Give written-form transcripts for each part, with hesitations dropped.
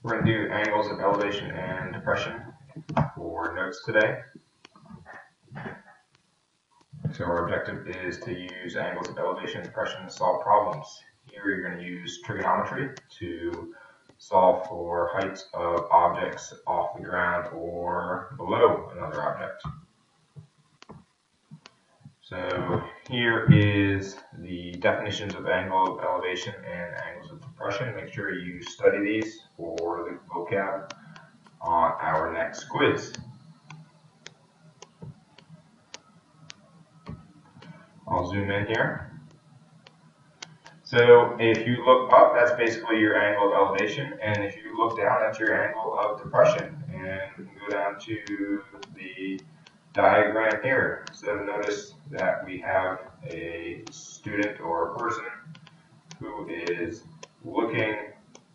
We're going to do angles of elevation and depression for notes today. So our objective is to use angles of elevation and depression to solve problems. Here you're going to use trigonometry to solve for heights of objects off the ground or below another object. So here is the definitions of angle of elevation and angles of depression. Make sure you study these for the vocab on our next quiz. I'll zoom in here. So if you look up, that's basically your angle of elevation, and if you look down, that's your angle of depression. And we can go down to the diagram here. So notice that we have a student or a person who is looking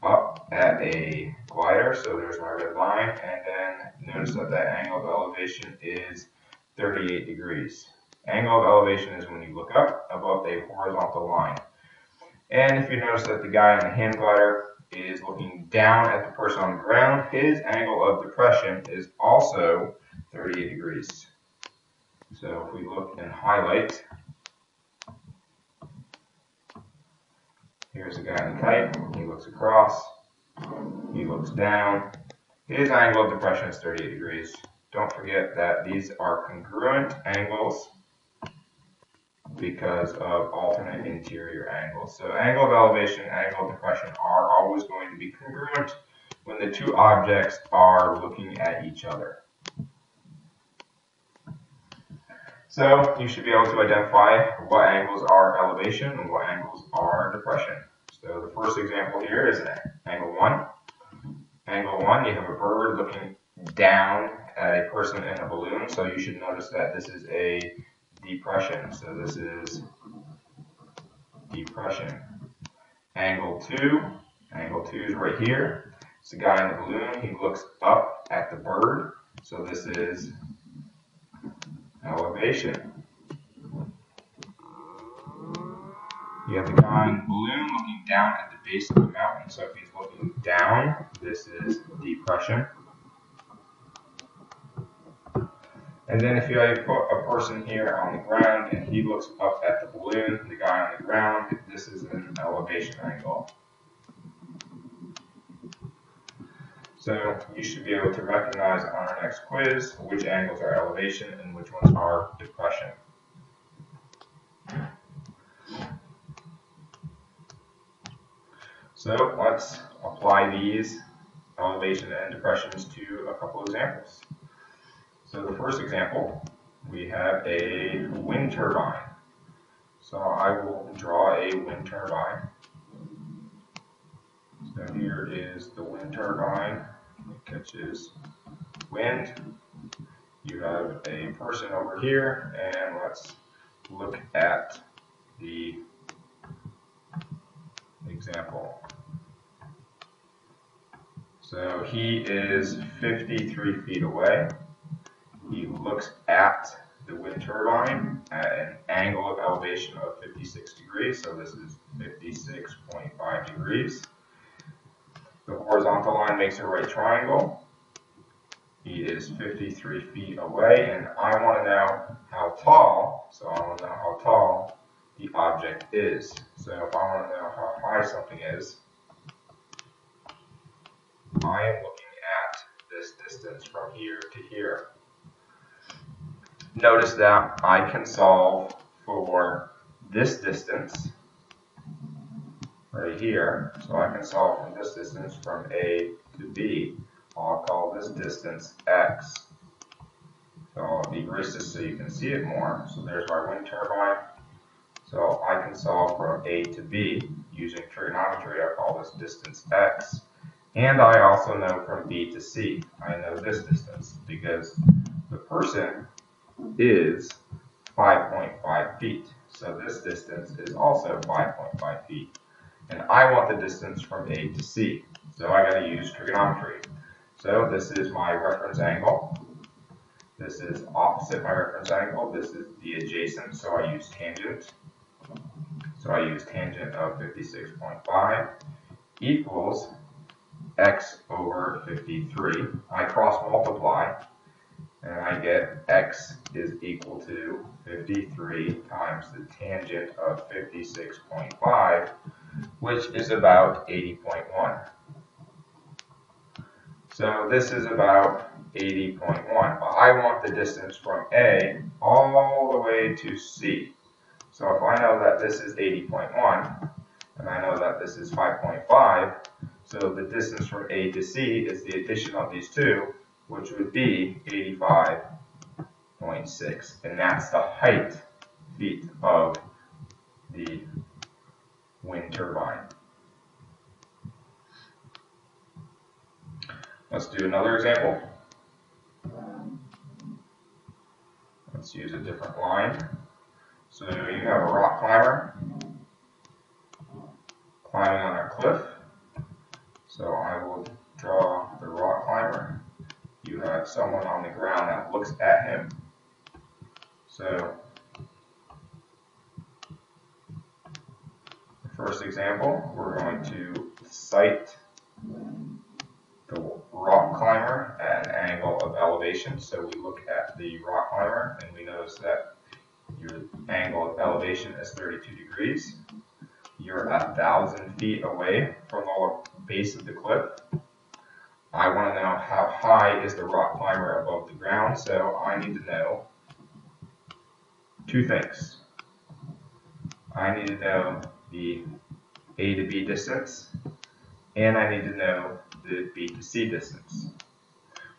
up at a glider. So there's my red line, and then notice that that angle of elevation is 38 degrees. Angle of elevation is when you look up above a horizontal line. And if you notice that the guy on the hand glider is looking down at the person on the ground, his angle of depression is also 38 degrees. So if we look and highlight, here's the guy on the kite, he looks across, he looks down, his angle of depression is 38 degrees. Don't forget that these are congruent angles because of alternate interior angles. So angle of elevation and angle of depression are always going to be congruent when the two objects are looking at each other. So you should be able to identify what angles are elevation and what angles are depression. So the first example here is angle 1. Angle 1, you have a bird looking down at a person in a balloon. So you should notice that this is a depression. So this is depression. Angle 2 is right here. It's the guy in the balloon. He looks up at the bird. So this is elevation. You have the guy in the balloon looking down at the base of the mountain. So if he's looking down, this is depression. And then if you have a person here on the ground and he looks up at the balloon, the guy on the ground, this is an elevation angle. So you should be able to recognize on our next quiz which angles are elevation and which ones are depression. So let's apply these elevation and depressions to a couple examples. So the first example, we have a wind turbine. So I will draw a wind turbine. So here is the wind turbine. It catches wind. You have a person over here, and let's look at the example. So he is 53 feet away. He looks at the wind turbine at an angle of elevation of 56 degrees. So this is 56.5 degrees. The horizontal line makes a right triangle. He is 53 feet away, and I want to know how tall, so I want to know how tall the object is. So if I want to know how high something is, I am looking at this distance from here to here. Notice that I can solve for this distance right here. So I can solve from this distance from A to B. I'll call this distance X. So I'll erase this so you can see it more. So there's my wind turbine. So I can solve from A to B using trigonometry. I call this distance X. And I also know from B to C. I know this distance because the person is 5.5 feet. So this distance is also 5.5 feet. And I want the distance from A to C. So I got to use trigonometry. So this is my reference angle. This is opposite my reference angle. This is the adjacent, so I use tangent. So I use tangent of 56.5 equals x over 53. I cross multiply, and I get x is equal to 53 times the tangent of 56.5, which is about 80.1. So this is about 80.1, but I want the distance from A all the way to C. So if I know that this is 80.1, and I know that this is 5.5, so the distance from A to C is the addition of these two, which would be 85.6, and that's the height feet of the wind turbine. Let's do another example. Let's use a different line. So you have a rock climber climbing on a cliff. So I will draw the rock climber. You have someone on the ground that looks at him. So the first example, we're going to sight the rock climber at an angle of elevation. So we look at the rock climber and we notice that your angle of elevation is 32 degrees. You're 1,000 feet away from the base of the cliff. I want to know how high is the rock climber above the ground, so I need to know two things. I need to know the A to B distance, and I need to know the B to C distance.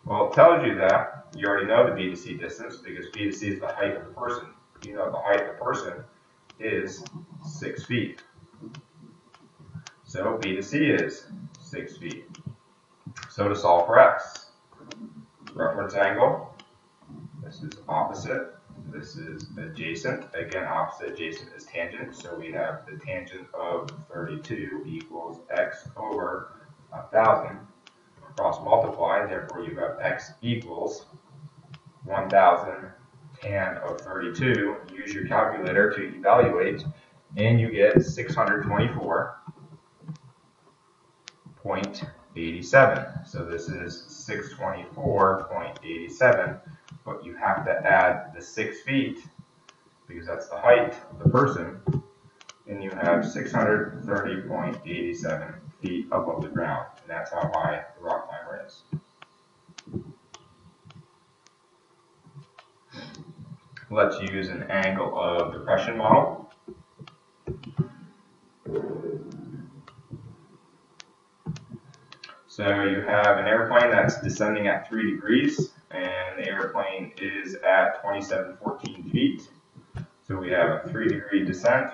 Well, it tells you that you already know the B to C distance because B to C is the height of the person. You know the height of the person is 6 feet. So B to C is 6 feet. So to solve for x, reference angle, this is opposite, this is adjacent. Again, opposite adjacent is tangent, so we have the tangent of 32 equals x over 1,000. Cross multiply, therefore you have x equals 1,000 tan of 32. Use your calculator to evaluate, and you get 624.87. So this is 624.87, but you have to add the 6 feet because that's the height of the person, and you have 630.87 feet above the ground, and that's how high the rock climber is. Let's use an angle of depression model. So you have an airplane that's descending at 3 degrees, and the airplane is at 2714 feet. So we have a 3-degree descent,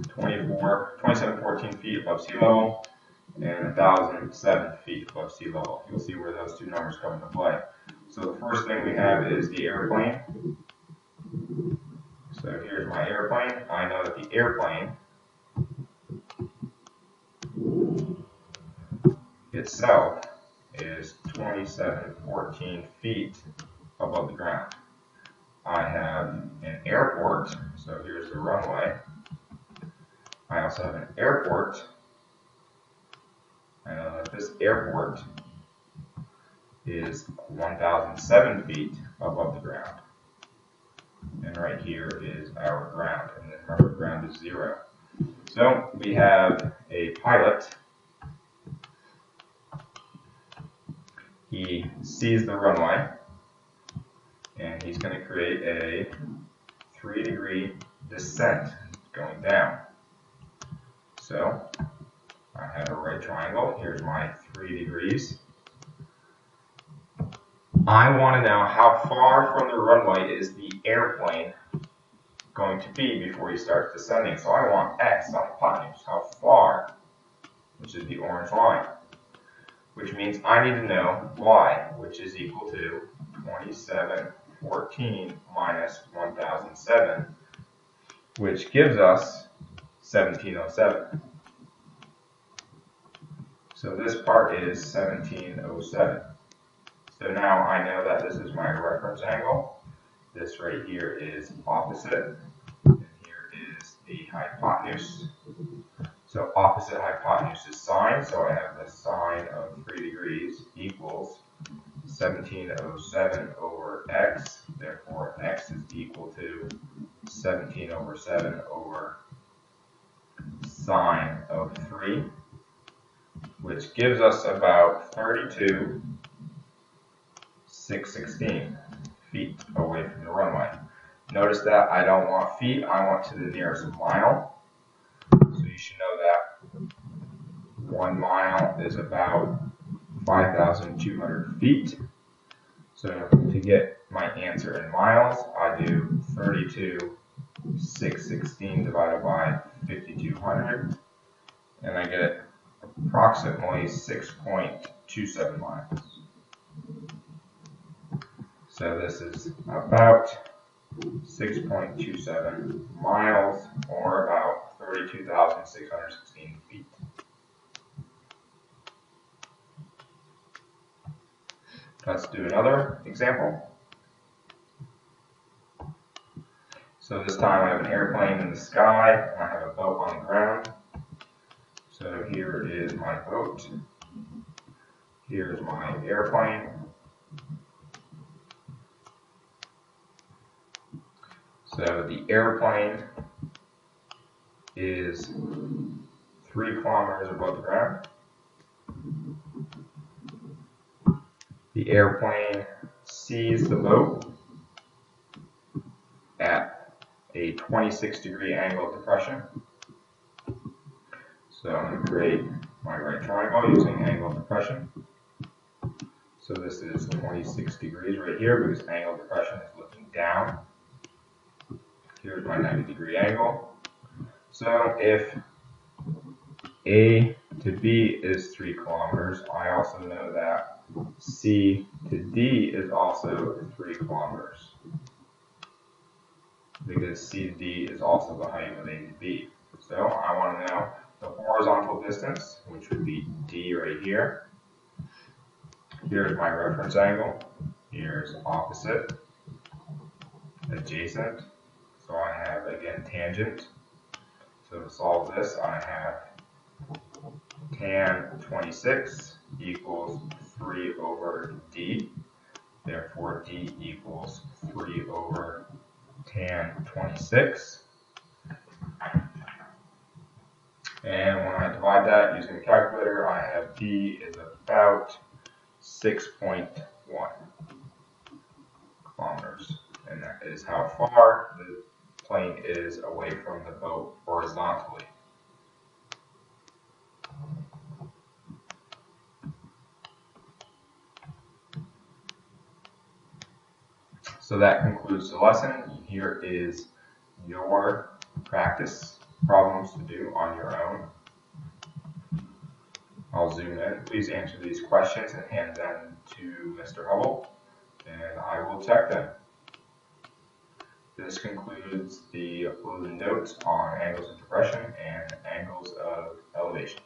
2714 feet above sea level, and 1,007 feet above sea level. You'll see where those two numbers come into play. So the first thing we have is the airplane. So here's my airplane. I know that the airplane itself is 2714 feet above the ground. I have an airport, so here's the runway. I also have an airport. I know that this airport is 1,007 feet above the ground. And right here is our ground. And then remember, ground is 0. So we have a pilot. He sees the runway, and he's going to create a 3-degree descent going down. So I have a right triangle. Here's my 3 degrees. I want to know how far from the runway is the airplane going to be before he starts descending. So I want x on the hypotenuse, how far, which is the orange line, which means I need to know y, which is equal to 2714 minus 1007, which gives us 1707. So this part is 1707. So now I know that this is my reference angle. This right here is opposite, and here is the hypotenuse. So opposite hypotenuse is sine, so I have the sine of 3 degrees equals 1707 over x, therefore x is equal to 17 over 7 over sine of 3, which gives us about 32,616 feet away from the runway. Notice that I don't want feet, I want to the nearest mile. So you should know that 1 mile is about 5,200 feet. So to get my answer in miles, I do 32,616 divided by 5,200, and I get approximately 6.27 miles. So this is about 6.27 miles, or about 32,616 feet. Let's do another example. So this time I have an airplane in the sky, and I have a boat on the ground. So here is my boat. Here's my airplane. So the airplane is 3 kilometers above the ground. The airplane sees the boat at a 26-degree angle of depression. So I'm going to create my right triangle using angle of depression. So this is 26 degrees right here because angle of depression is looking down. Here's my 90-degree angle. So if A to B is 3 kilometers, I also know that C to D is also 3 kilometers, because C to D is also the height of A to B. So I want to know the horizontal distance, which would be D right here. Here's my reference angle. Here's opposite, adjacent. So I have, again, tangent. So to solve this, I have tan 26 equals 3 over D. Therefore, D equals 3 over tan 26. And when I divide that using the calculator, I have D is about 6.1 kilometers. And that is how far the plane is away from the boat horizontally. So that concludes the lesson. Here is your practice problems to do on your own. I'll zoom in. Please answer these questions and hand them to Mr. Hubble, and I will check them. This concludes the notes on angles of depression and angles of elevation.